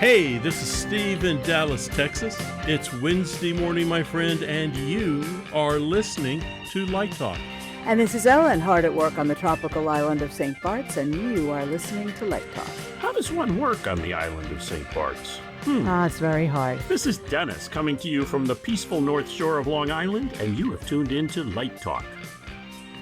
Hey, this is Steve in Dallas, Texas. It's Wednesday morning, my friend, and you are listening to Light Talk. And this is Ellen, hard at work on the tropical island of St. Bart's, and you are listening to Light Talk. How does one work on the island of St. Bart's? It's very hard. This is Dennis coming to you from the peaceful North Shore of Long Island, and you have tuned in to Light Talk.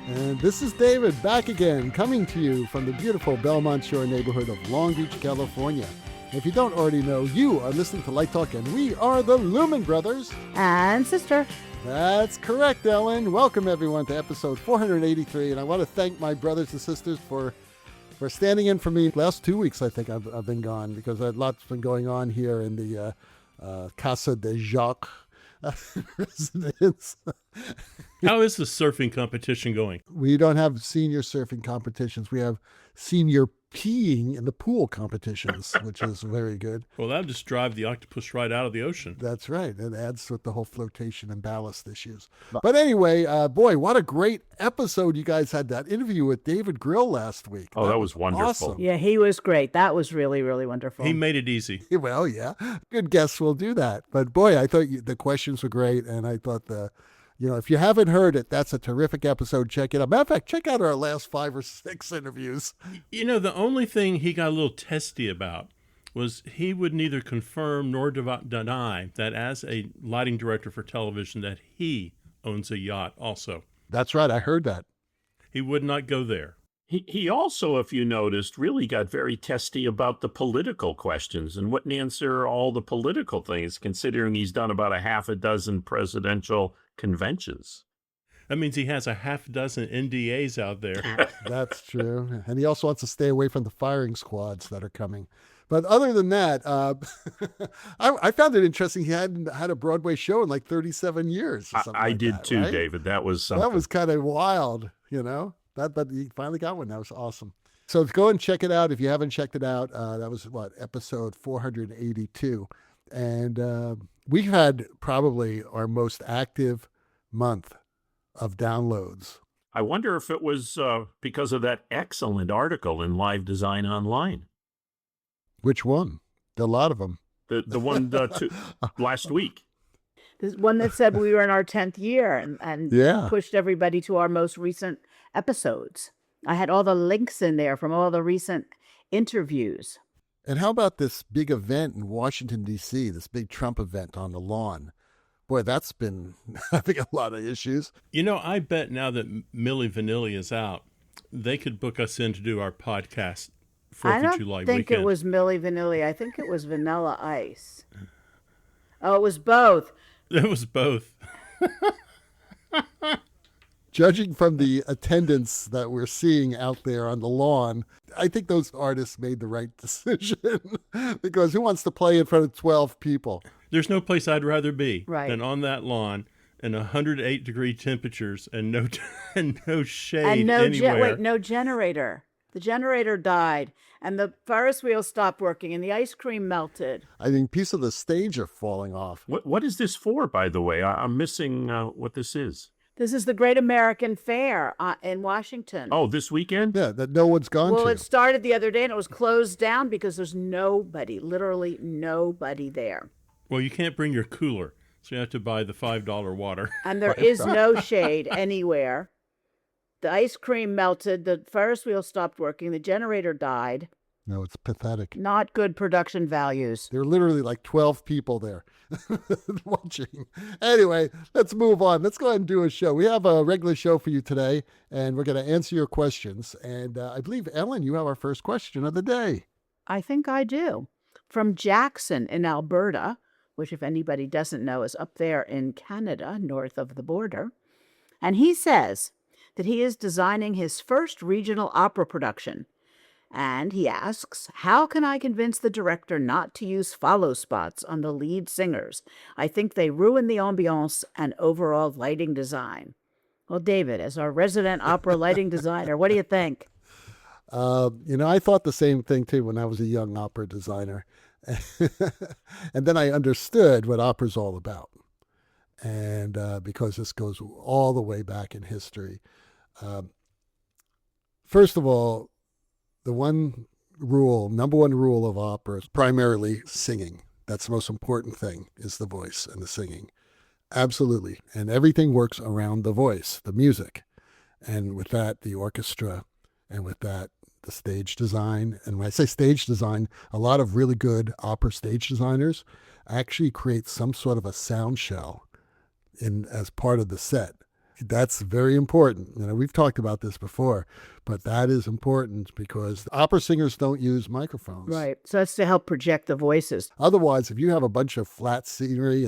And this is David back again, coming to you from the beautiful Belmont Shore neighborhood of Long Beach, California. If you don't already know, you are listening to Light Talk, and we are the Lumen Brothers And Sister. That's correct, Ellen. Welcome, everyone, to episode 483. And I want to thank my brothers and sisters for standing in for me. Last 2 weeks, I think I've been gone because lots been going on here in the Casa de Jacques residence. How is the surfing competition going? We don't have senior surfing competitions. We have senior peeing in the pool competitions, which is very good. Well, that'll just drive the octopus right out of the ocean. That's right. It adds with the whole flotation and ballast issues. But anyway, boy, what a great episode you guys had. That interview with David Grill last week. Oh, that was wonderful. Awesome. Yeah, he was great. That was really, really wonderful. He made it easy. Well, yeah. Good guests will do that. But boy, I thought the questions were great. And I thought if you haven't heard it, that's a terrific episode. Check it out. Matter of fact, check out our last 5 or 6 interviews. You know, the only thing he got a little testy about was he would neither confirm nor deny that as a lighting director for television that he owns a yacht also. That's right. I heard that. He would not go there. He also, if you noticed, really got very testy about the political questions and wouldn't answer all the political things, considering he's done about a half a dozen presidential conventions. That means he has a half dozen NDAs out there. That's true. And he also wants to stay away from the firing squads that are coming. But other than that, I found it interesting. He hadn't had a Broadway show in like 37 years. Or I did that, too, right? David. That was something. That was kind of wild, But he finally got one. That was awesome. So go and check it out if you haven't checked it out. That was episode 482. And we've had probably our most active month of downloads. I wonder if it was because of that excellent article in Live Design Online. Which one? A lot of them. The one last week. This one that said we were in our 10th year and Yeah. pushed everybody to our most recent episodes. I had all the links in there from all the recent interviews. And how about this big event in Washington, D.C., this big Trump event on the lawn? Boy, that's been having a lot of issues. You know, I bet now that Milli Vanilli is out, they could book us in to do our podcast 4th I of don't July think weekend. it was Milli Vanilli. I think it was Vanilla Ice. Oh, it was both. It was both. Judging from the attendance that we're seeing out there on the lawn, I think those artists made the right decision because who wants to play in front of 12 people? There's no place I'd rather be Right. than on that lawn in 108-degree temperatures and no shade And no anywhere. no generator. The generator died, and the Ferris wheel stopped working, and the ice cream melted. I think pieces of the stage are falling off. What is this for, by the way? I'm missing what this is. This is the Great American Fair in Washington. Oh, this weekend? Yeah, that no one's gone Well, to. it started the other day, and it was closed down because there's nobody, literally nobody there. Well, you can't bring your cooler, so you have to buy the $5 water. And there is no shade anywhere. The ice cream melted. The Ferris wheel stopped working. The generator died. No, it's pathetic. Not good production values. There are literally like 12 people there watching. Anyway, let's move on. Let's go ahead and do a show. We have a regular show for you today, and we're going to answer your questions. And I believe, Ellen, you have our first question of the day. I think I do. From Jackson in Alberta, which if anybody doesn't know is up there in Canada, north of the border. And he says that he is designing his first regional opera production. And he asks, how can I convince the director not to use follow spots on the lead singers? I think they ruin the ambiance and overall lighting design. Well, David, as our resident opera lighting designer, what do you think? I thought the same thing, too, when I was a young opera designer. And then I understood what opera's all about. And because this goes all the way back in history. First of all, the one rule, number one rule of opera is primarily singing. That's the most important thing, is the voice and the singing. Absolutely. And everything works around the voice, the music. And with that, the orchestra, and with that, the stage design. And when I say stage design, a lot of really good opera stage designers actually create some sort of a sound shell as part of the set. That's very important. We've talked about this before, but that is important because opera singers don't use microphones. Right. So that's to help project the voices. Otherwise, if you have a bunch of flat scenery,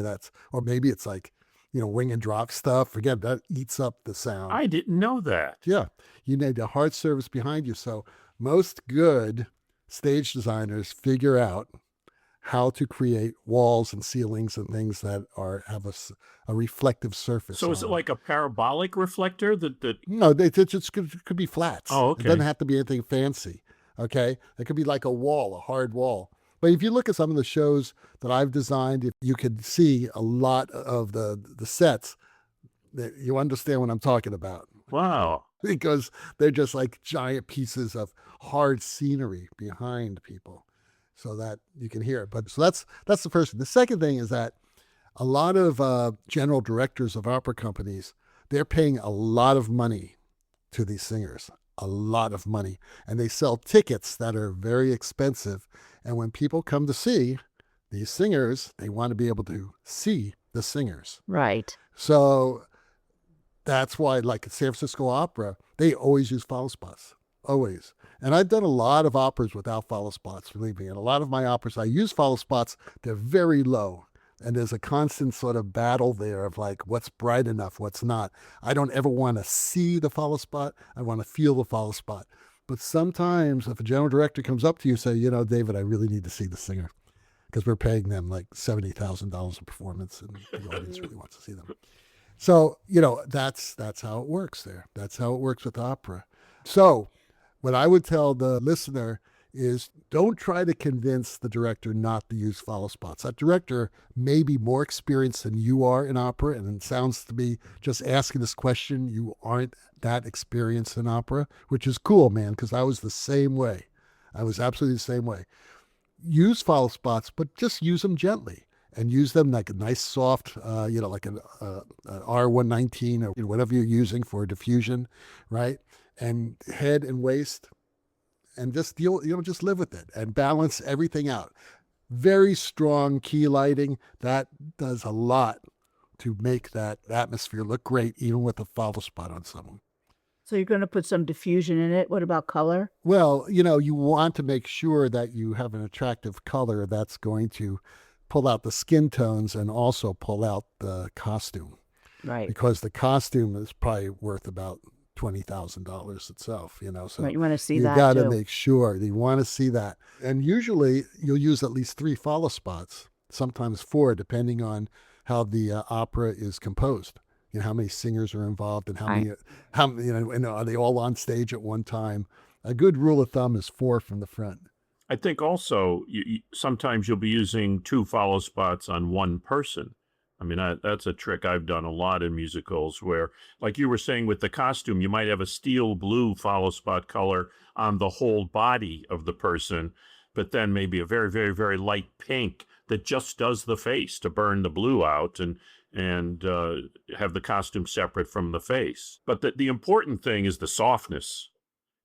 or maybe it's like, wing and drop stuff, forget that eats up the sound. I didn't know that. Yeah. You need a hard surface behind you. So most good stage designers figure out how to create walls and ceilings and things that have a reflective surface. So is it like a parabolic reflector that? No, it just could be flats. Oh, okay. It doesn't have to be anything fancy. Okay, it could be like a wall, a hard wall. But if you look at some of the shows that I've designed, if you could see a lot of the sets, you understand what I'm talking about. Wow. Because they're just like giant pieces of hard scenery behind people, so that you can hear it. But so that's the first thing. The second thing is that a lot of general directors of opera companies, they're paying a lot of money to these singers, a lot of money. And they sell tickets that are very expensive. And when people come to see these singers, they want to be able to see the singers. Right. So that's why, like at San Francisco Opera, they always use follow spots, always. And I've done a lot of operas without follow spots, believe me. And a lot of my operas, I use follow spots. They're very low. And there's a constant sort of battle there of like, what's bright enough, what's not. I don't ever want to see the follow spot. I want to feel the follow spot. But sometimes if a general director comes up to you and say, David, I really need to see the singer because we're paying them like $70,000 a performance and the audience really wants to see them. So, that's how it works there. That's how it works with opera. So what I would tell the listener is don't try to convince the director not to use follow spots. That director may be more experienced than you are in opera, and it sounds to me, just asking this question, you aren't that experienced in opera, which is cool, man, because I was the same way. I was absolutely the same way. Use follow spots, but just use them gently. And use them like a nice soft, like an R119 or whatever you're using for diffusion, right? And head and waist, and just just live with it and balance everything out. Very strong key lighting. That does a lot to make that atmosphere look great, even with a follow spot on someone. So you're going to put some diffusion in it. What about color? Well, you want to make sure that you have an attractive color that's going to pull out the skin tones and also pull out the costume. Right. Because the costume is probably worth about $20,000 itself, So right, you want to see that. You got to make sure you want to see that. And usually you'll use at least 3 follow spots, sometimes 4, depending on how the opera is composed. How many singers are involved and how many, and are they all on stage at one time? A good rule of thumb is 4 from the front. I think also sometimes you'll be using 2 follow spots on one person. I mean, that's a trick I've done a lot in musicals where, like you were saying with the costume, you might have a steel blue follow spot color on the whole body of the person, but then maybe a very, very, very light pink that just does the face to burn the blue out and have the costume separate from the face. But the important thing is the softness.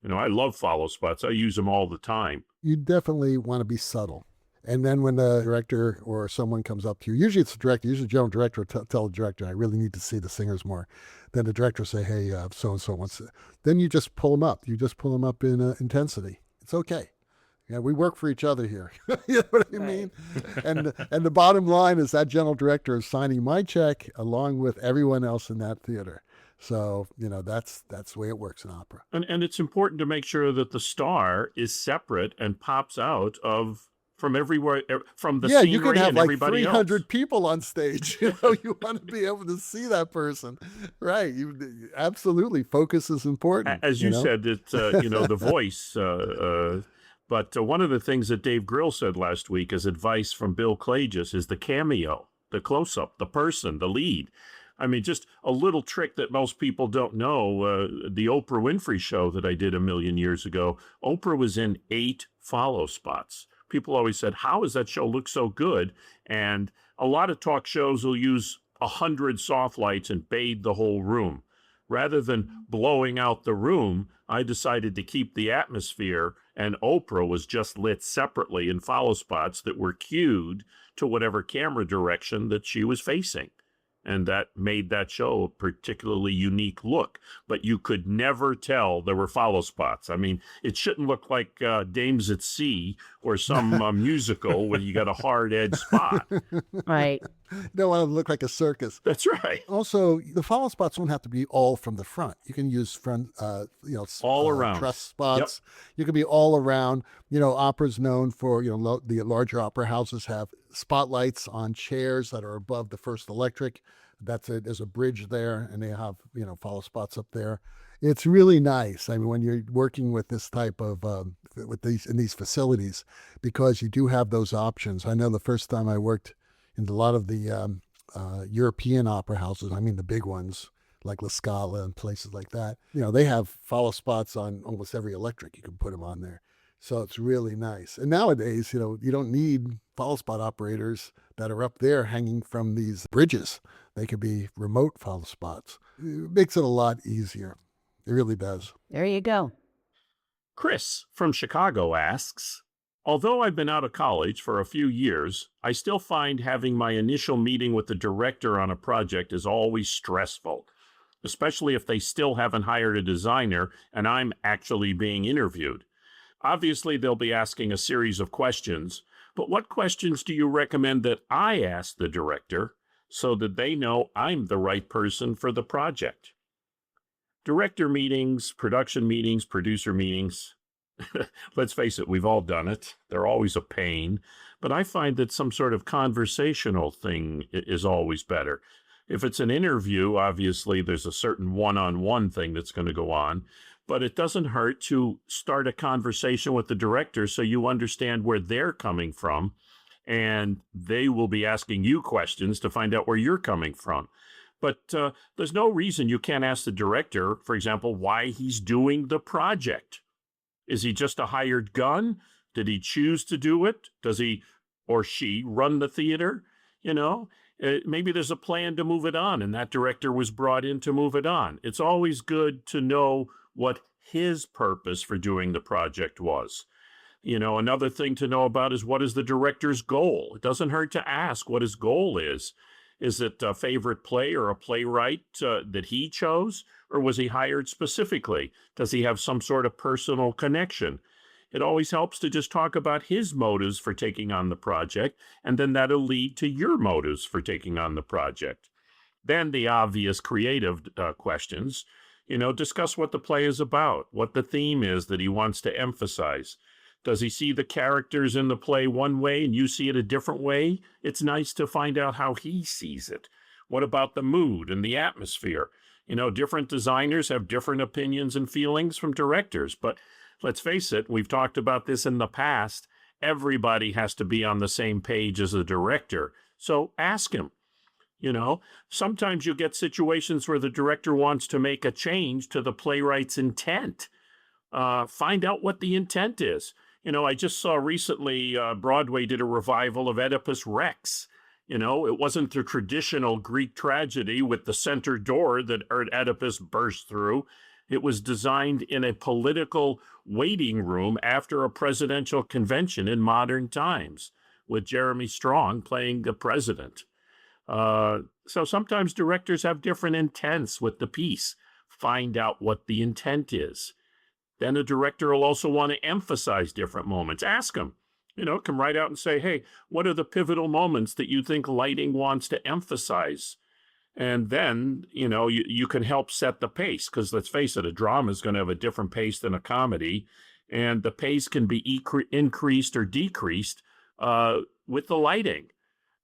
I love follow spots. I use them all the time. You definitely want to be subtle. And then when the director or someone comes up to you, usually it's the director, usually the general director will tell the director, I really need to see the singers more. Then the director will say, hey, so-and-so wants it. Then you just pull them up. You just pull them up in intensity. It's okay. Yeah, we work for each other here. You know what I mean? And the bottom line is that general director is signing my check along with everyone else in that theater. So, that's the way it works in opera. And it's important to make sure that the star is separate and pops out from everywhere, from the scenery you could have and like everybody 300 else. people on stage. You want to be able to see that person, right? You absolutely, focus is important. As you said, it's the voice. But one of the things that Dave Grill said last week as advice from Bill Klages is the cameo, the close-up, the person, the lead. I mean, just a little trick that most people don't know. The Oprah Winfrey show that I did a million years ago, Oprah was in 8 follow spots. People always said, how does that show look so good? And a lot of talk shows will use 100 soft lights and bathe the whole room. Rather than blowing out the room, I decided to keep the atmosphere, and Oprah was just lit separately in follow spots that were cued to whatever camera direction that she was facing. And that made that show a particularly unique look. But you could never tell there were follow spots. I mean, it shouldn't look like Dames at Sea or some musical where you got a hard edge spot. Right. You don't want to look like a circus. That's right. Also, the follow spots don't have to be all from the front. You can use front, all around truss spots. Yep. You can be all around. Opera's known for, the larger opera houses have spotlights on chairs that are above the first electric. That's it. There's a bridge there, and they have, follow spots up there. It's really nice. I mean, when you're working with this type of, in these facilities, because you do have those options. I know the first time I worked in a lot of the European opera houses, I mean the big ones like La Scala and places like that, they have follow spots on almost every electric. You can put them on there. So it's really nice. And nowadays, you don't need follow spot operators that are up there hanging from these bridges. They could be remote follow spots. It makes it a lot easier. It really does. There you go. Chris from Chicago asks, although I've been out of college for a few years, I still find having my initial meeting with the director on a project is always stressful, especially if they still haven't hired a designer and I'm actually being interviewed. Obviously, they'll be asking a series of questions, but what questions do you recommend that I ask the director so that they know I'm the right person for the project? Director meetings, production meetings, producer meetings. Let's face it, we've all done it. They're always a pain, but I find that some sort of conversational thing is always better. If it's an interview, obviously there's a certain one-on-one thing that's going to go on, but it doesn't hurt to start a conversation with the director so you understand where they're coming from, and they will be asking you questions to find out where you're coming from. But there's no reason you can't ask the director, for example, why he's doing the project. Is he just a hired gun? Did he choose to do it? Does he or she run the theater? Maybe there's a plan to move it on, and that director was brought in to move it on. It's always good to know what his purpose for doing the project was. Another thing to know about is what is the director's goal. It doesn't hurt to ask what his goal is. Is it a favorite play or a playwright that he chose, or was he hired specifically? Does he have some sort of personal connection? It always helps to just talk about his motives for taking on the project, and then that'll lead to your motives for taking on the project. Then the obvious creative questions, discuss what the play is about, what the theme is that he wants to emphasize. Does he see the characters in the play one way and you see it a different way? It's nice to find out how he sees it. What about the mood and the atmosphere? Different designers have different opinions and feelings from directors, but let's face it, we've talked about this in the past. Everybody has to be on the same page as a director. So ask him. Sometimes you get situations where the director wants to make a change to the playwright's intent. Find out what the intent is. I just saw recently Broadway did a revival of Oedipus Rex. It wasn't the traditional Greek tragedy with the center door that Oedipus burst through. It was designed in a political waiting room after a presidential convention in modern times, with Jeremy Strong playing the president. So sometimes directors have different intents with the piece. Find out what the intent is. Then a director will also want to emphasize different moments. Ask them, come right out and say, hey, what are the pivotal moments that you think lighting wants to emphasize? And then, you can help set the pace, because let's face it, a drama is going to have a different pace than a comedy, and the pace can be increased or decreased with the lighting.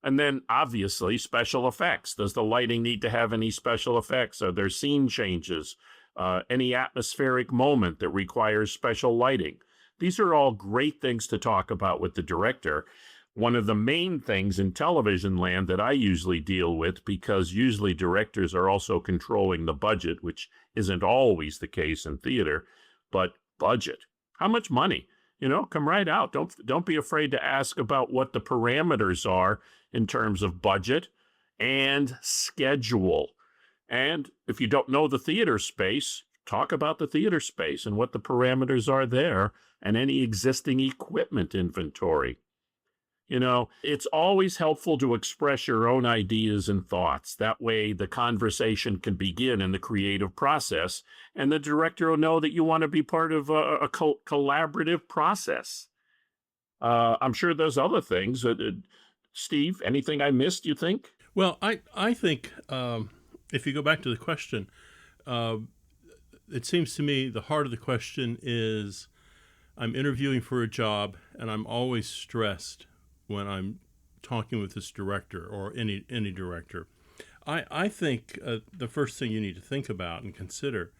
And then, obviously, special effects. Does the lighting need to have any special effects? Are there scene changes? Any atmospheric moment that requires special lighting? These are all great things to talk about with the director. One of the main things in television land that I usually deal with, because usually directors are also controlling the budget, which isn't always the case in theater, but budget. How much money? Come right out. Don't be afraid to ask about what the parameters are in terms of budget and schedule. And if you don't know the theater space, talk about the theater space and what the parameters are there and any existing equipment inventory. It's always helpful to express your own ideas and thoughts. That way the conversation can begin in the creative process, and the director will know that you want to be part of a collaborative process. I'm sure there's other things. Steve, anything I missed, you think? Well, I think if you go back to the question, it seems to me the heart of the question is, I'm interviewing for a job, and I'm always stressed when I'm talking with this director or any director. I think the first thing you need to think about and consider,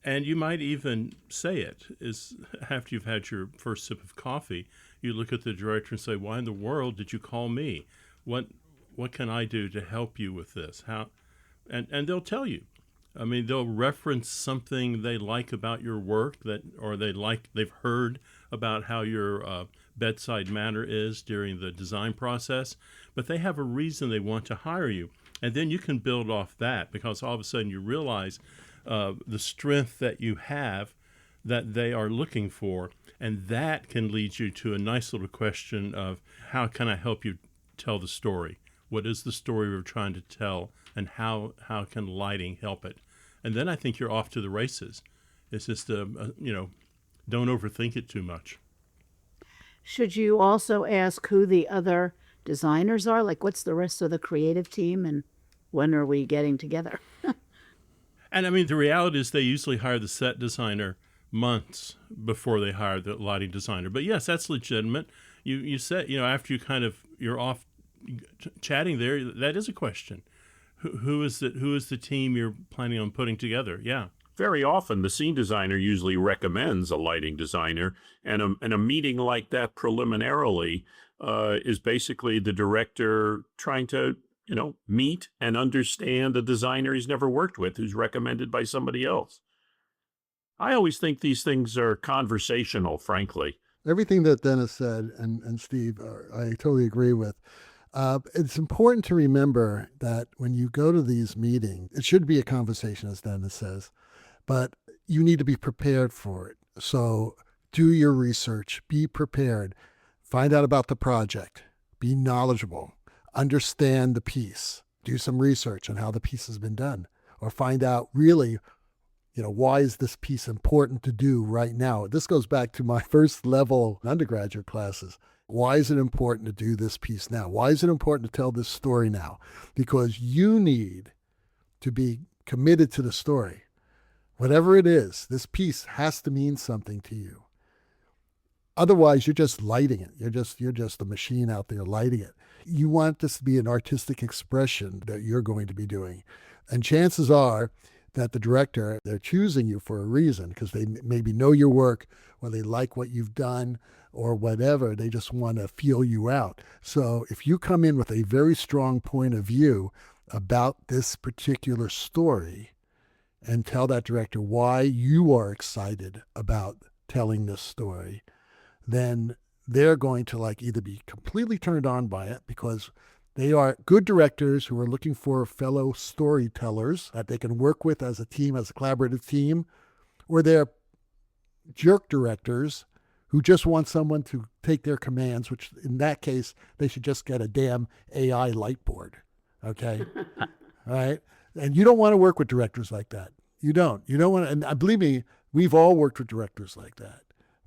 and you might even say it, is after you've had your first sip of coffee, you look at the director and say, why in the world did you call me? What can I do to help you with this? How? And they'll tell you. I mean, they'll reference something they like about your work they've heard about how your bedside manner is during the design process, but they have a reason they want to hire you. And then you can build off that, because all of a sudden you realize the strength that you have that they are looking for. And that can lead you to a nice little question of, how can I help you tell the story? What is the story we're trying to tell, and how can lighting help it? And then I think you're off to the races. It's just, don't overthink it too much. Should you also ask who the other designers are? Like, what's the rest of the creative team, and when are we getting together? And I mean, the reality is they usually hire the set designer months before they hire the lighting designer. But yes, that's legitimate. You said, after you're off chatting there, that is a question. Who is the team you're planning on putting together? Yeah. Very often, the scene designer usually recommends a lighting designer, and a meeting like that preliminarily is basically the director trying to, meet and understand a designer he's never worked with who's recommended by somebody else. I always think these things are conversational, frankly. Everything that Dennis said and Steve, I totally agree with. It's important to remember that when you go to these meetings, it should be a conversation, as Dennis says, but you need to be prepared for it. So do your research, be prepared, find out about the project, be knowledgeable, understand the piece, do some research on how the piece has been done, or find out really, why is this piece important to do right now? This goes back to my first level undergraduate classes. Why is it important to do this piece now? Why is it important to tell this story now? Because you need to be committed to the story. Whatever it is, this piece has to mean something to you. Otherwise, you're just lighting it. You're just a machine out there lighting it. You want this to be an artistic expression that you're going to be doing. And chances are that the director, they're choosing you for a reason, because they maybe know your work, or they like what you've done, or whatever. They just want to feel you out. So if you come in with a very strong point of view about this particular story and tell that director why you are excited about telling this story, then they're going to either be completely turned on by it, because they are good directors who are looking for fellow storytellers that they can work with as a team, as a collaborative team, or they're jerk directors who just want someone to take their commands, which in that case, they should just get a damn AI light board. Okay? All right? And you don't want to work with directors like that. You don't. You don't want to, and believe me, we've all worked with directors like that.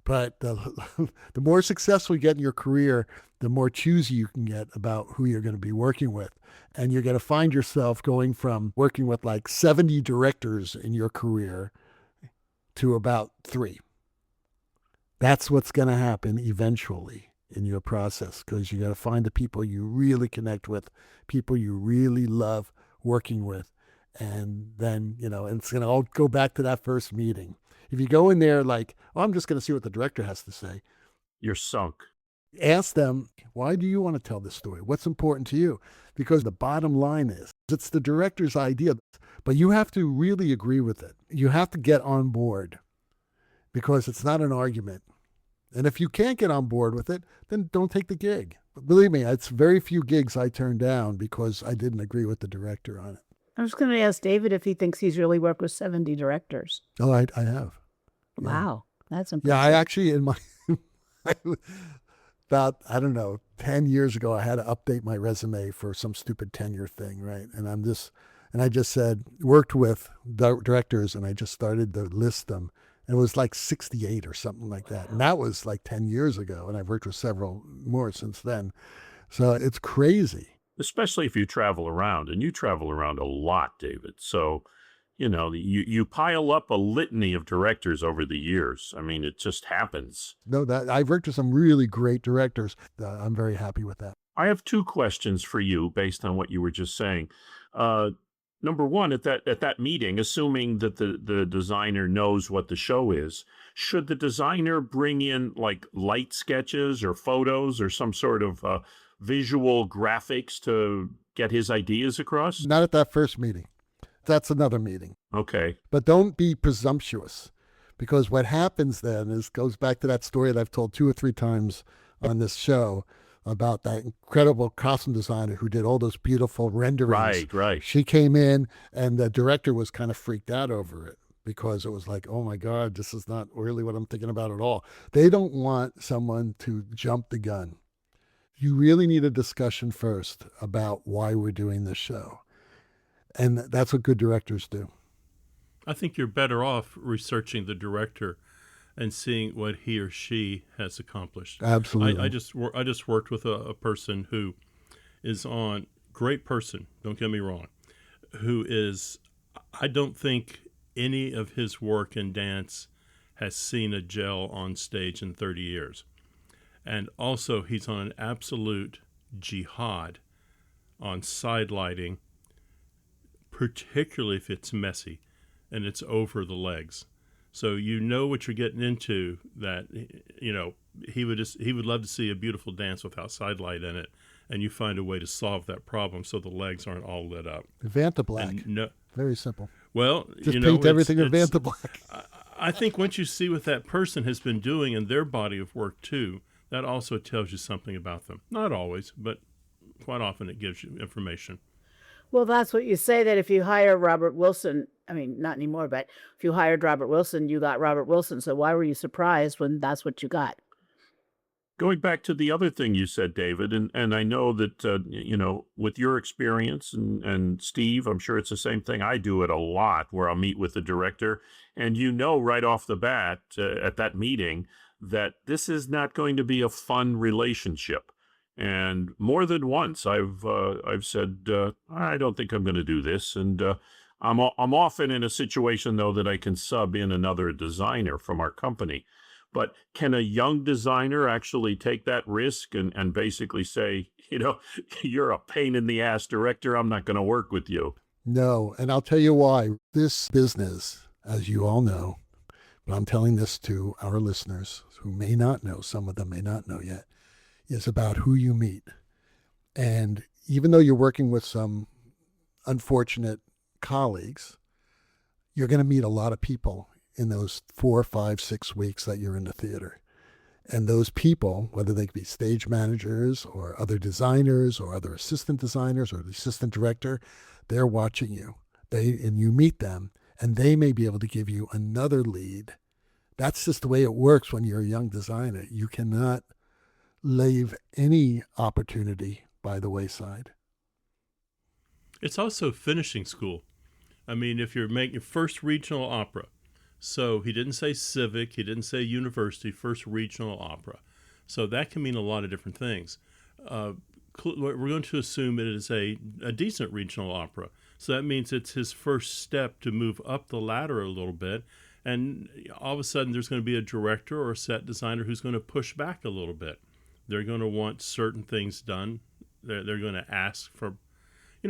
But the more successful you get in your career, the more choosy you can get about who you're going to be working with. And you're going to find yourself going from working with 70 directors in your career to about 3. That's what's going to happen eventually in your process, because you got to find the people you really connect with, people you really love working with. And then, and it's going to all go back to that first meeting. If you go in there I'm just going to see what the director has to say, You're sunk. Ask them, why do you want to tell this story? What's important to you? Because the bottom line is, it's the director's idea, but you have to really agree with it. You have to get on board because it's not an argument. And if you can't get on board with it, then don't take the gig. But believe me, it's very few gigs I turned down because I didn't agree with the director on it. I was going to ask David if he thinks he's really worked with 70 directors. Oh, I have. Yeah. Wow, that's impressive. Yeah, I actually, in my, about, I don't know, 10 years ago, I had to update my resume for some stupid tenure thing, right? And I just said, worked with directors, and I just started to list them. And it was like 68 or something like that. And that was like 10 years ago. And I've worked with several more since then. So it's crazy. Especially if you travel around, and you travel around a lot, David. So, you pile up a litany of directors over the years. I mean, it just happens. No, that I've worked with some really great directors. I'm very happy with that. I have two questions for you based on what you were just saying. Number one, at that meeting, assuming that the designer knows what the show is, should the designer bring in like light sketches or photos or some sort of visual graphics to get his ideas across? Not at that first meeting. That's another meeting. Okay. But don't be presumptuous, because what happens then goes back to that story that I've told 2 or 3 times on this show about that incredible costume designer who did all those beautiful renderings. Right. She came in and the director was kind of freaked out over it because it was like, oh my God, this is not really what I'm thinking about at all. They don't want someone to jump the gun. You really need a discussion first about why we're doing this show. And that's what good directors do. I think you're better off researching the director and seeing what he or she has accomplished. Absolutely. I just worked with a person who is on, great person, don't get me wrong, who is, I don't think any of his work in dance has seen a gel on stage in 30 years. And also he's on an absolute jihad on side lighting, particularly if it's messy and it's over the legs. So you know what you're getting into, that, he would love to see a beautiful dance without side light in it, and you find a way to solve that problem so the legs aren't all lit up. Vanta black. No, very simple. Well, just paint everything in Vanta black. I think once you see what that person has been doing in their body of work too, that also tells you something about them. Not always, but quite often it gives you information. Well, that's what you say, that if you hire Robert Wilson, I mean, not anymore, but if you hired Robert Wilson, you got Robert Wilson. So why were you surprised when that's what you got? Going back to the other thing you said, David, and I know that, with your experience and Steve, I'm sure it's the same thing. I do it a lot where I'll meet with the director, and right off the bat at that meeting that this is not going to be a fun relationship. And more than once, I've said, I don't think I'm going to do this. And I'm often in a situation, though, that I can sub in another designer from our company. But can a young designer actually take that risk and basically say, you're a pain in the ass director, I'm not going to work with you? No, and I'll tell you why. This business, as you all know, but I'm telling this to our listeners who may not know, some of them may not know yet, is about who you meet. And even though you're working with some unfortunate colleagues, you're going to meet a lot of people in those 4, 5, 6 weeks that you're in the theater. And those people, whether they be stage managers or other designers or other assistant designers or the assistant director, they're watching you. And you meet them, and they may be able to give you another lead. That's just the way it works when you're a young designer. You cannot leave any opportunity by the wayside. It's also finishing school. I mean, if you're making your first regional opera, so he didn't say civic, he didn't say university, first regional opera. So that can mean a lot of different things. We're going to assume it is a decent regional opera. So that means it's his first step to move up the ladder a little bit. And all of a sudden there's going to be a director or a set designer who's going to push back a little bit. They're going to want certain things done. They're going to ask for,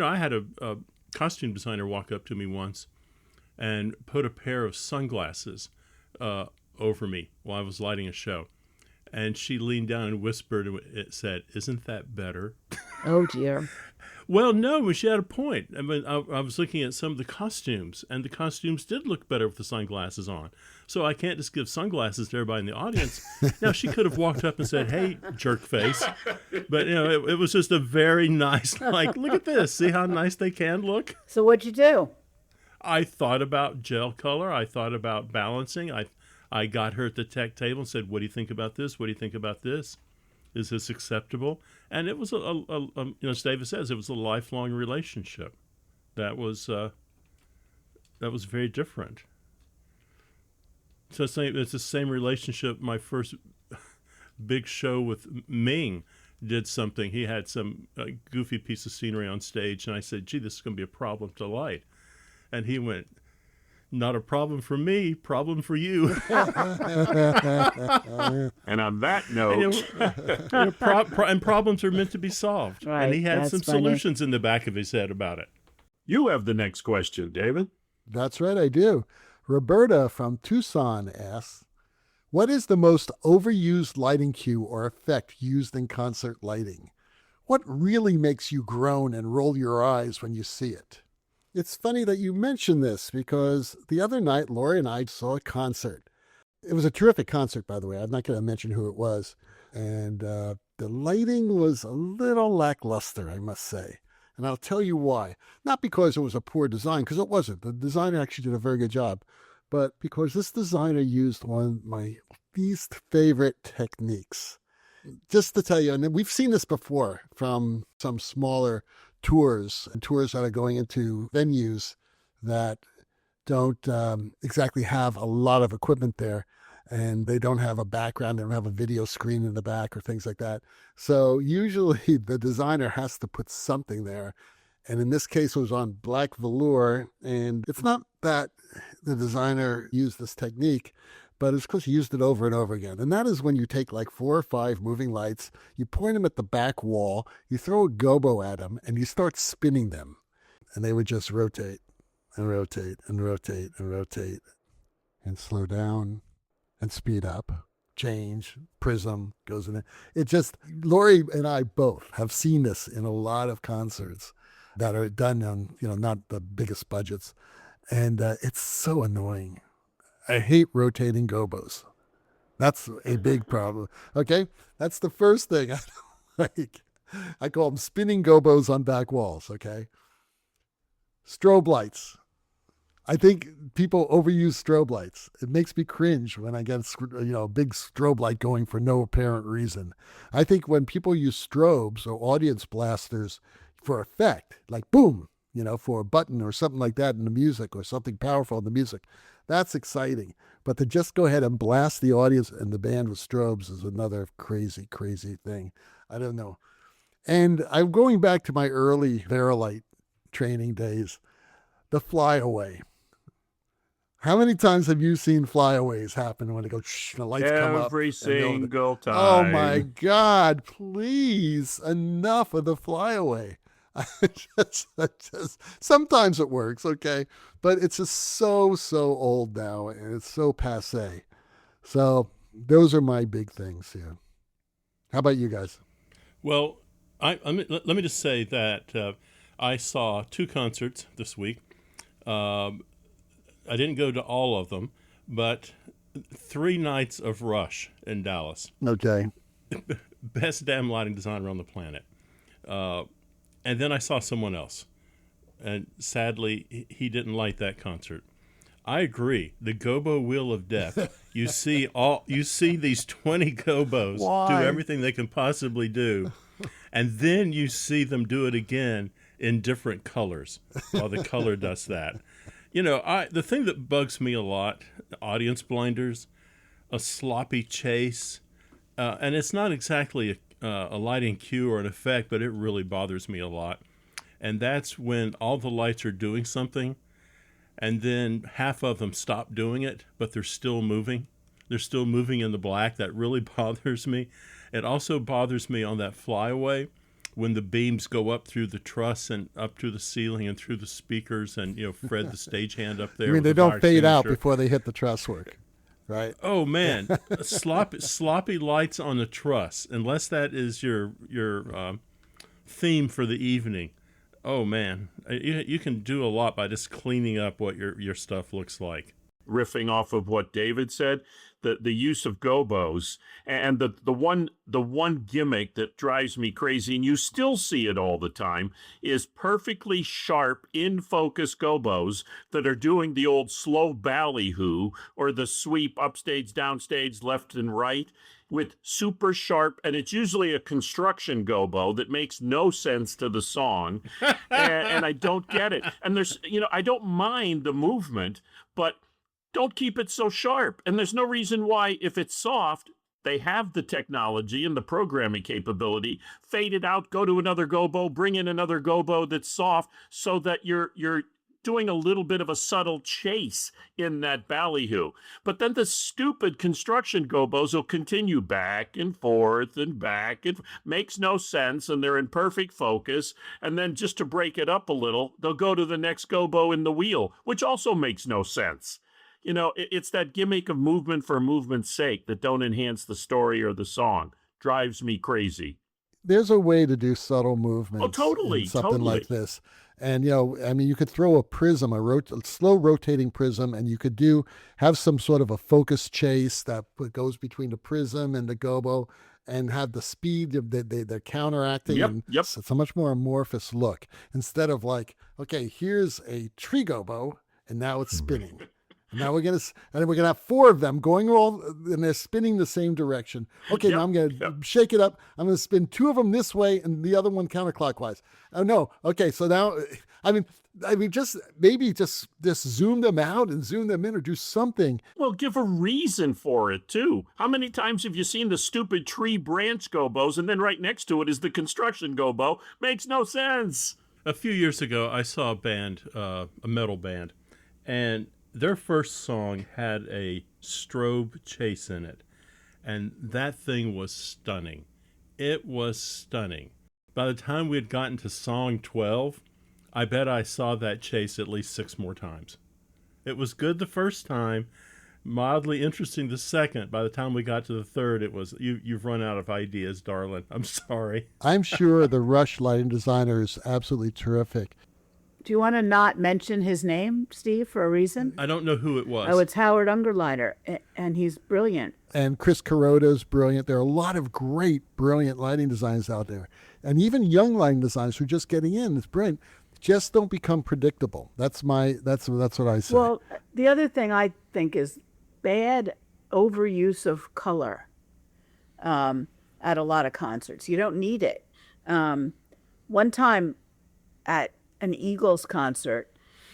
I had a costume designer walk up to me once and put a pair of sunglasses over me while I was lighting a show. And she leaned down and whispered, and it said, "Isn't that better?" Oh, dear. Well, no, but she had a point. I mean, I was looking at some of the costumes, and the costumes did look better with the sunglasses on. So I can't just give sunglasses to everybody in the audience. Now, she could have walked up and said, "Hey, jerk face." But, it was just a very nice, like, look at this. See how nice they can look? So what'd you do? I thought about gel color. I thought about balancing. I got her at the tech table and said, "What do you think about this? What do you think about this? Is this acceptable?" And it was as David says, it was a lifelong relationship. That was very different. So it's the same relationship. My first big show with Ming did something. He had some goofy piece of scenery on stage, and I said, "Gee, this is going to be a problem to light." And he went, "Not a problem for me, problem for you." And on that note, and problems are meant to be solved. Right, and he had that's some funny. solutions in the back of his head about it. you have the next question, David. That's right, I do. Roberta from Tucson asks, what is the most overused lighting cue or effect used in concert lighting? What really makes you groan and roll your eyes when you see it? It's funny that you mention this because the other night, Lori and I saw a concert. It was a terrific concert, by the way. I'm not going to mention who it was. And the lighting was a little lackluster, I must say. And I'll tell you why. Not because it was a poor design, because it wasn't. The designer actually did a very good job. But because this designer used one of my least favorite techniques. Just to tell you, and we've seen this before from some smaller tours and tours that are going into venues that don't exactly have a lot of equipment there, and they don't have a background, they don't have a video screen in the back or things like that. So usually the designer has to put something there. And in this case, it was on black velour. And it's not that the designer used this technique, but it's because he used it over and over again. And that is when you take like 4 or 5 moving lights, you point them at the back wall, you throw a gobo at them, and you start spinning them. And they would just rotate and rotate and rotate and rotate and slow down and speed up, change, prism goes in. It just, Lori and I both have seen this in a lot of concerts that are done on, not the biggest budgets. And it's so annoying. I hate rotating gobos. That's a big problem. Okay? That's the first thing I don't like. I call them spinning gobos on back walls, okay? Strobe lights. I think people overuse strobe lights. It makes me cringe when I get a big strobe light going for no apparent reason. I think when people use strobes or audience blasters for effect, like boom, for a button or something like that in the music or something powerful in the music, that's exciting. But to just go ahead and blast the audience and the band with strobes is another crazy, crazy thing. I don't know. And I'm going back to my early Verilight training days, the flyaway. How many times have you seen flyaways happen when they go, the lights come up? Every single time. Oh my God, please, enough of the flyaway. Sometimes it works, okay? But it's just so old now, and it's so passé. So those are my big things here. How about you guys? Well, let me just say that I saw 2 concerts this week. I didn't go to all of them, but 3 nights of Rush in Dallas. Okay. Best damn lighting designer on the planet. And then I saw someone else. And sadly, he didn't like that concert. I agree. The Gobo-Wheel of Death. You see these 20 gobos Why? do everything they can possibly do. And then you see them do it again in different colors while the color does that. The thing that bugs me a lot, audience blinders, a sloppy chase, and it's not exactly a lighting cue or an effect, but it really bothers me a lot. And that's when all the lights are doing something, and then half of them stop doing it, but they're still moving. They're still moving in the black. That really bothers me. It also bothers me on that flyaway when the beams go up through the truss and up to the ceiling and through the speakers, and Fred the stagehand up there. I mean, they with the don't fire fade out extinguisher. before they hit the truss work. right? Oh man, sloppy lights on the truss. Unless that is your theme for the evening. Oh man, you can do a lot by just cleaning up what your stuff looks like. Riffing off of what David said, the use of gobos and the one gimmick that drives me crazy, and you still see it all the time, is perfectly sharp in focus gobos that are doing the old slow ballyhoo or the sweep upstage, downstage, left and right with super sharp, and it's usually a construction gobo that makes no sense to the song, and I don't get it. And there's, I don't mind the movement, but don't keep it so sharp. And there's no reason why, if it's soft, they have the technology and the programming capability. Fade it out, go to another gobo, bring in another gobo that's soft, so that you're doing a little bit of a subtle chase in that ballyhoo. But then the stupid construction gobos will continue back and forth and back. It makes no sense, and they're in perfect focus. And then just to break it up a little, they'll go to the next gobo in the wheel, which also makes no sense. It's that gimmick of movement for movement's sake that don't enhance the story or the song. Drives me crazy. There's a way to do subtle movements. Oh, totally, in something totally. like this. And, you could throw a prism, a slow rotating prism, and you could have some sort of a focus chase that goes between the prism and the gobo, and have the speed they're counteracting. Yep, and yep. It's a much more amorphous look, instead of like, okay, here's a tree gobo, and now it's spinning. And now we're gonna have four of them going and they're spinning the same direction. Okay, now I'm gonna shake it up. I'm gonna spin two of them this way and the other one counterclockwise. Oh no. Okay, so now, just zoom them out and zoom them in, or do something. Well, give a reason for it too. How many times have you seen the stupid tree branch gobos, and then right next to it is the construction gobo? Makes no sense. A few years ago, I saw a band, a metal band, and their first song had a strobe chase in it, and that thing was stunning. It was stunning. By the time we had gotten to song 12, I bet I saw that chase at least 6 more times. It was good the first time, mildly interesting the second. By the time we got to the third, it was, you've run out of ideas, darling. I'm sorry. I'm sure the Rush lighting designer is absolutely terrific. Do you want to not mention his name, Steve, for a reason? I don't know who it was. Oh, it's Howard Ungerleider, and he's brilliant. And Chris Carota's brilliant. There are a lot of great, brilliant lighting designs out there. And even young lighting designers who are just getting in, it's brilliant. Just don't become predictable. That's what I say. Well, the other thing I think is bad overuse of color at a lot of concerts. You don't need it. One time at an Eagles concert,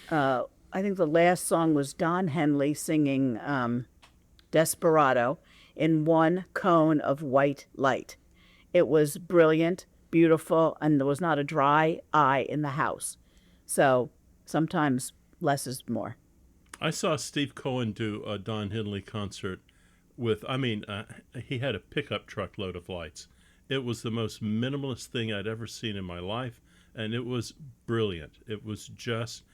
I think the last song was Don Henley singing Desperado in one cone of white light. It was brilliant, beautiful, and there was not a dry eye in the house. So sometimes less is more. I saw Steve Cohen do a Don Henley concert with, he had a pickup truck load of lights. It was the most minimalist thing I'd ever seen in my life. And it was brilliant. It was just,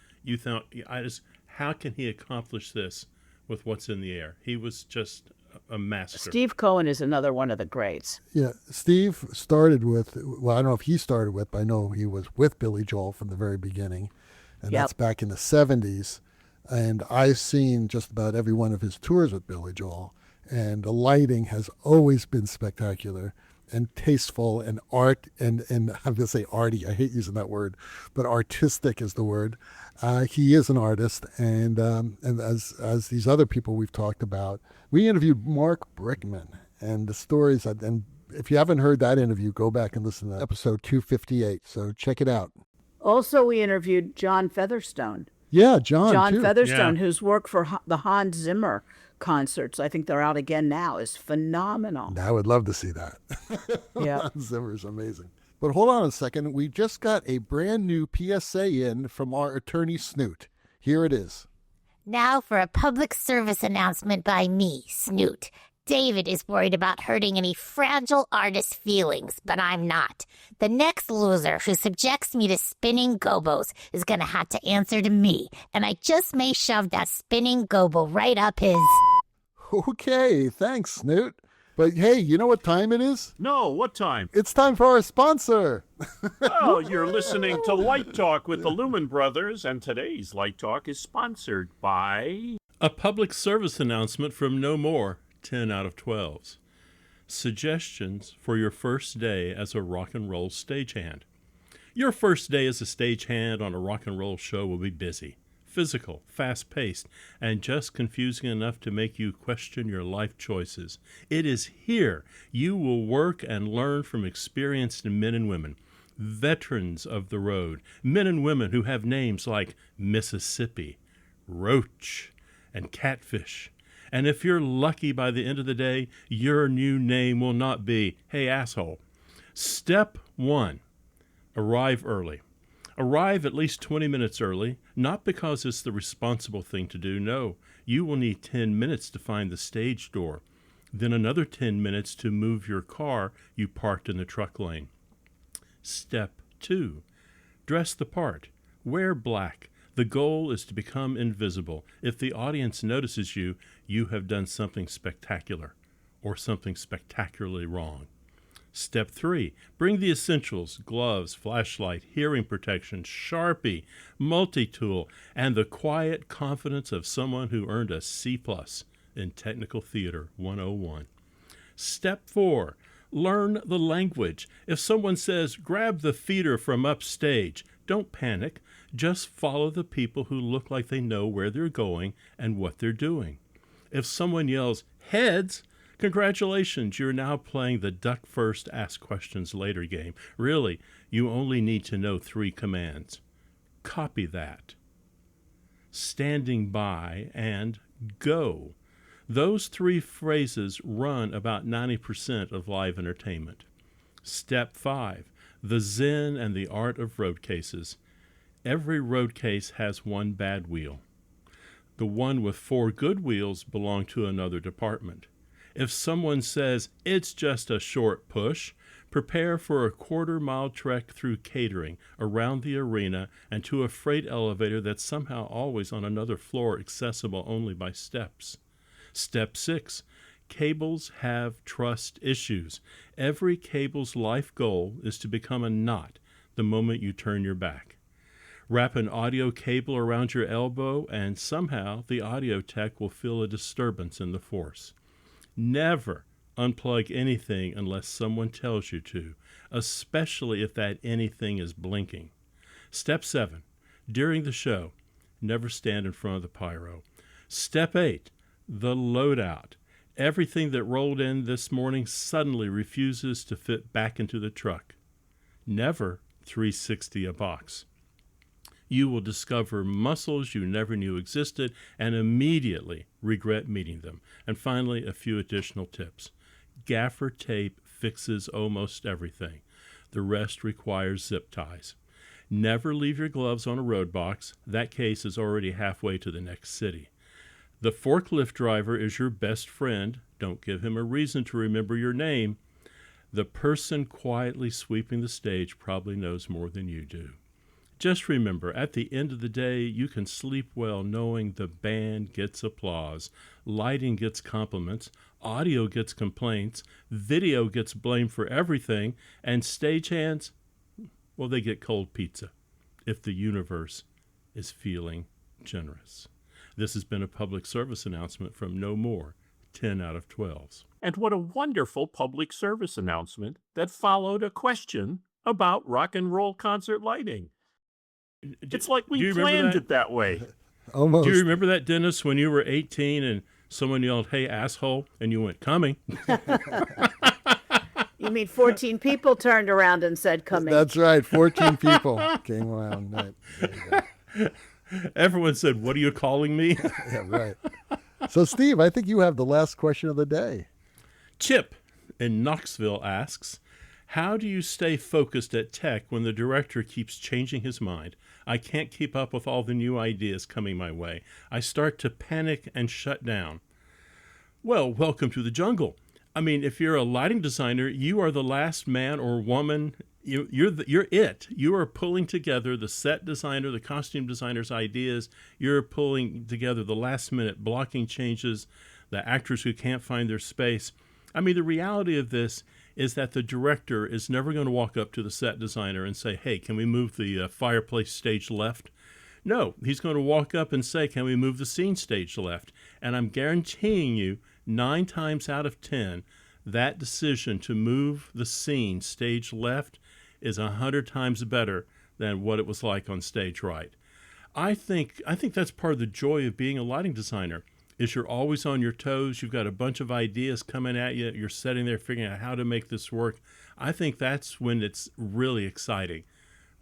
how can he accomplish this with what's in the air? He was just a master. Steve Cohen is another one of the greats. Yeah, Steve started with, I don't know if he started with, but I know he was with Billy Joel from the very beginning. And that's back in the 70s. And I've seen just about every one of his tours with Billy Joel. And the lighting has always been spectacular and tasteful and I'm going to say arty. I hate using that word, but artistic is the word. He is an artist, and as these other people we've talked about, we interviewed Mark Brickman, and the stories. And if you haven't heard that interview, go back and listen to episode 258. So check it out. Also, we interviewed John Featherstone. Yeah, John too. Featherstone, who's worked for the Hans Zimmer concerts. I think they're out again now. Is phenomenal. I would love to see that. Yeah. Hans Zimmer is amazing. But hold on a second. We just got a brand new PSA in from our attorney Snoot. Here it is. Now for a public service announcement by me, Snoot. David is worried about hurting any fragile artist feelings, but I'm not. The next loser who subjects me to spinning gobos is going to have to answer to me, and I just may shove that spinning gobo right up his... Okay, thanks, Snoot. But hey, you know what time it is? No, what time? It's time for our sponsor. Oh, you're listening to Light Talk with the Lumen Brothers, and today's Light Talk is sponsored by... A public service announcement from No More 10 out of 12s. Suggestions for your first day as a rock and roll stagehand. Your first day as a stagehand on a rock and roll show will be busy, physical, fast-paced, and just confusing enough to make you question your life choices. It is here you will work and learn from experienced men and women, veterans of the road, men and women who have names like Mississippi, Roach, and Catfish. And if you're lucky, by the end of the day, your new name will not be, "Hey, asshole." Step 1, arrive early. Arrive at least 20 minutes early, not because it's the responsible thing to do. No, you will need 10 minutes to find the stage door, then another 10 minutes to move your car you parked in the truck lane. Step 2, dress the part. Wear black. The goal is to become invisible. If the audience notices you, you have done something spectacular or something spectacularly wrong. Step 3, bring the essentials: gloves, flashlight, hearing protection, Sharpie, multi-tool, and the quiet confidence of someone who earned a C+ in Technical Theater 101. Step 4, learn the language. If someone says, "Grab the feeder from upstage," don't panic. Just follow the people who look like they know where they're going and what they're doing. If someone yells, "Heads," congratulations, you're now playing the duck first, ask questions later game. Really, you only need to know 3 commands. Copy that. Standing by and go. Those 3 phrases run about 90% of live entertainment. Step 5, the zen and the art of road cases. Every road case has 1 bad wheel. The one with 4 good wheels belong to another department. If someone says, "It's just a short push," prepare for a 1/4-mile trek through catering, around the arena, and to a freight elevator that's somehow always on another floor, accessible only by steps. Step 6, cables have trust issues. Every cable's life goal is to become a knot the moment you turn your back. Wrap an audio cable around your elbow, and somehow the audio tech will feel a disturbance in the force. Never unplug anything unless someone tells you to, especially if that anything is blinking. Step 7, during the show, never stand in front of the pyro. Step 8, the loadout. Everything that rolled in this morning suddenly refuses to fit back into the truck. Never 360 a box. You will discover muscles you never knew existed and immediately regret meeting them. And finally, a few additional tips. Gaffer tape fixes almost everything. The rest requires zip ties. Never leave your gloves on a road box. That case is already halfway to the next city. The forklift driver is your best friend. Don't give him a reason to remember your name. The person quietly sweeping the stage probably knows more than you do. Just remember, at the end of the day, you can sleep well knowing the band gets applause, lighting gets compliments, audio gets complaints, video gets blamed for everything, and stagehands, well, they get cold pizza if the universe is feeling generous. This has been a public service announcement from No More 10 out of 12s. And what a wonderful public service announcement that followed a question about rock and roll concert lighting. It's like we planned it that way. Almost. Do you remember that, Dennis, when you were 18 and someone yelled, "Hey, asshole," and you went, "Coming"? You mean 14 people turned around and said, "Coming"? That's right. 14 people came around. Right. There you go. Everyone said, "What are you calling me?" Yeah, right. So, Steve, I think you have the last question of the day. Chip in Knoxville asks, how do you stay focused at tech when the director keeps changing his mind? I can't keep up with all the new ideas coming my way. I start to panic and shut down. Well, welcome to the jungle. I mean, if you're a lighting designer, you are the last man or woman. You're it. You are pulling together the set designer, the costume designer's ideas. You're pulling together the last minute blocking changes, the actors who can't find their space. I mean, the reality of this is that the director is never going to walk up to the set designer and say, hey, can we move the fireplace stage left? No, he's going to walk up and say, can we move the scene stage left? And I'm guaranteeing you, 9 times out of 10, that decision to move the scene stage left is 100 times better than what it was like on stage right. I think that's part of the joy of being a lighting designer, is you're always on your toes. You've got a bunch of ideas coming at you. You're sitting there figuring out how to make this work. I think that's when it's really exciting.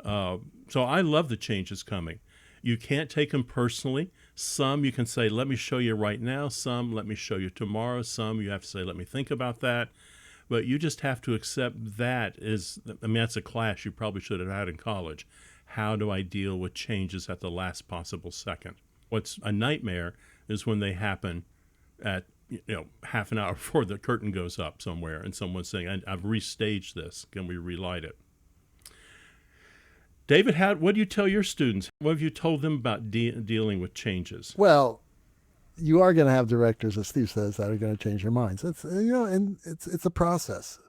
So I love the changes coming. You can't take them personally. Some you can say, let me show you right now. Some, let me show you tomorrow. Some you have to say, let me think about that. But you just have to accept that is, I mean, that's a class you probably should have had in college. How do I deal with changes at the last possible second? What's a nightmare is when they happen at, half an hour before the curtain goes up somewhere and someone's saying, I've restaged this. Can we relight it? David, what do you tell your students? What have you told them about dealing with changes? Well, you are going to have directors, as Steve says, that are going to change their minds. It's and it's a process.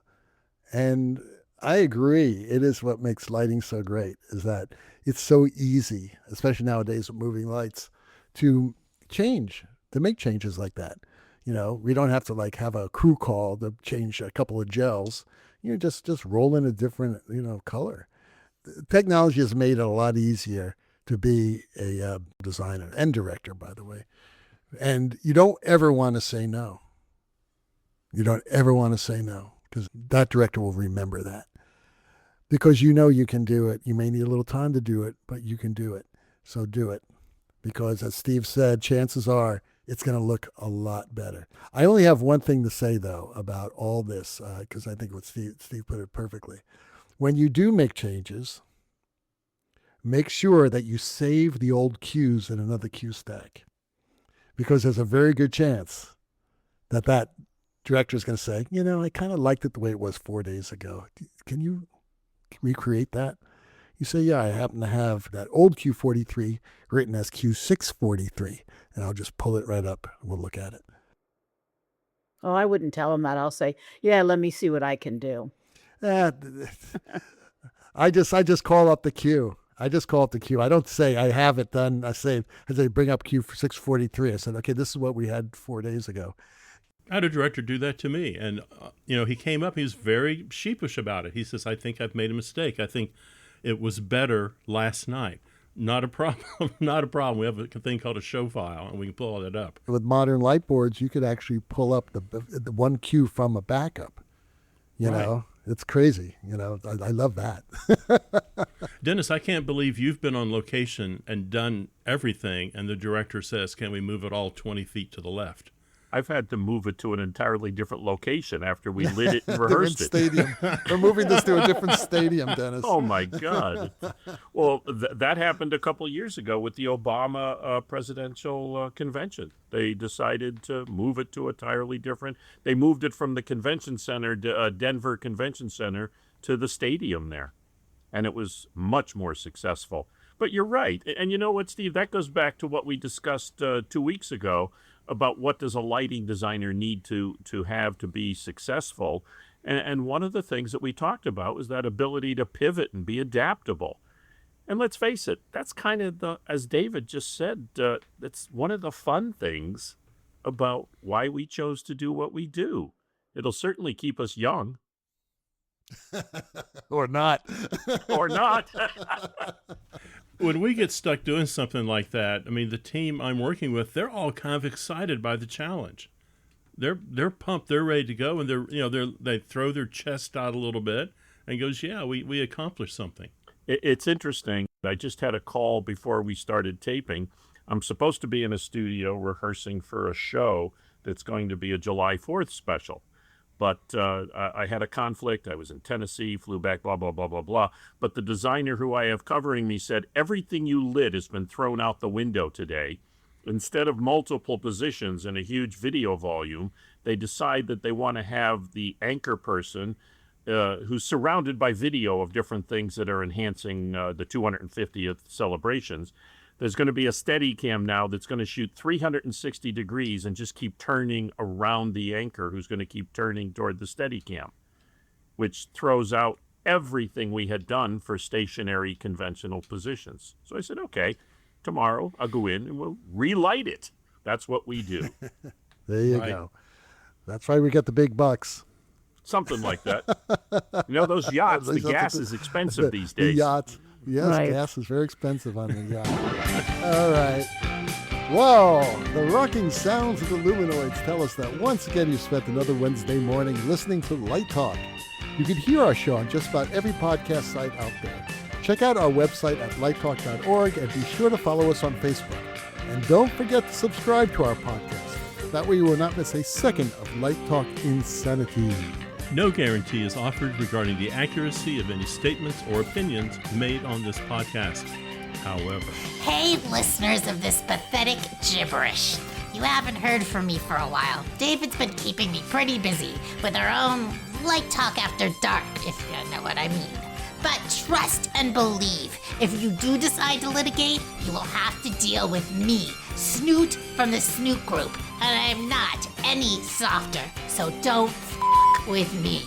And I agree. It is what makes lighting so great, is that it's so easy, especially nowadays with moving lights, to make changes like that. We don't have to have a crew call to change a couple of gels. You just roll in a different, color. Technology has made it a lot easier to be a designer and director, by the way. And you don't ever want to say no. You don't ever want to say no, because that director will remember that. Because you can do it. You may need a little time to do it, but you can do it. So do it. Because as Steve said, chances are it's going to look a lot better. I only have one thing to say, though, about all this, because I think what Steve put it perfectly. When you do make changes, make sure that you save the old cues in another cue stack. Because there's a very good chance that director is going to say, I kind of liked it the way it was 4 days ago. Can you recreate that? You say, yeah, I happen to have that old Q43 written as Q643, and I'll just pull it right up and we'll look at it. Oh, I wouldn't tell them that. I'll say, yeah, let me see what I can do. I just call up the cue. I don't say I have it done. I say bring up Q643. I said, okay, this is what we had 4 days ago. I had a director do that to me. And, he came up, he was very sheepish about it. He says, I think I've made a mistake. I think it was better last night. Not a problem. Not a problem. We have a thing called a show file, and we can pull all that up. With modern light boards, you could actually pull up the one cue from a backup. You know, it's crazy. I love that. Dennis, I can't believe you've been on location and done everything, and the director says, can we move it all 20 feet to the left? I've had to move it to an entirely different location after we lit it and rehearsed it. Stadium. We're moving this to a different stadium, Dennis. Oh, my God. Well, that happened a couple of years ago with the Obama presidential convention. They decided to move it to entirely different. They moved it from the convention center, Denver Convention Center, to the stadium there. And it was much more successful. But you're right. And you know what, Steve? That goes back to what we discussed 2 weeks ago about what does a lighting designer need to have to be successful. And one of the things that we talked about was that ability to pivot and be adaptable. And let's face it, that's kind of as David just said, that's one of the fun things about why we chose to do what we do. It'll certainly keep us young. Or not. Or not. When we get stuck doing something like that, I mean, the team I'm working with, they're all kind of excited by the challenge. They're pumped, they're ready to go, and they throw their chest out a little bit and goes, yeah, we accomplished something. It's interesting. I just had a call before we started taping. I'm supposed to be in a studio rehearsing for a show that's going to be a July 4th special. But I had a conflict. I was in Tennessee, flew back, blah, blah, blah, blah, blah. But the designer who I have covering me said, everything you lit has been thrown out the window today. Instead of multiple positions and a huge video volume, they decide that they want to have the anchor person who's surrounded by video of different things that are enhancing the 250th celebrations. There's going to be a Steadicam now that's going to shoot 360 degrees and just keep turning around the anchor, who's going to keep turning toward the Steadicam, which throws out everything we had done for stationary conventional positions. So I said, okay, tomorrow I'll go in and we'll relight it. That's what we do. There you go. That's why we get the big bucks. Something like that. You know, those yachts, the gas is expensive these days. The yachts. Yes, Right. gas is very expensive on the yacht. All right. Whoa! The rocking sounds of the Luminoids tell us that once again you spent another Wednesday morning listening to Light Talk. You can hear our show on just about every podcast site out there. Check out our website at lighttalk.org and be sure to follow us on Facebook. And don't forget to subscribe to our podcast. That way you will not miss a second of Light Talk insanity. No guarantee is offered regarding the accuracy of any statements or opinions made on this podcast. However, Hey, listeners of this pathetic gibberish. You haven't heard from me for a while. David's been keeping me pretty busy with our own Light Talk After Dark, if you know what I mean. But trust and believe, if you do decide to litigate, you will have to deal with me, Snoot from the Snoot Group, and I'm not any softer, so don't with me.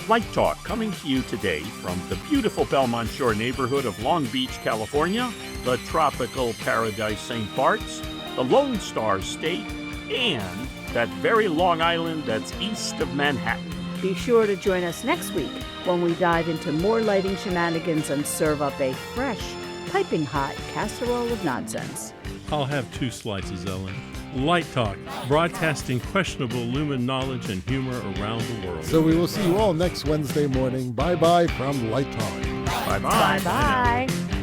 Light Talk coming to you today from the beautiful Belmont Shore neighborhood of Long Beach, California, the tropical paradise St. Bart's, the Lone Star State, and that very Long Island that's east of Manhattan. Be sure to join us next week when we dive into more lighting shenanigans and serve up a fresh, piping hot casserole of nonsense. I'll have 2 slices, Ellen. Light Talk, broadcasting questionable Lumen knowledge and humor around the world. So we will see you all next Wednesday morning. Bye-bye from Light Talk. Bye-bye. Bye-bye.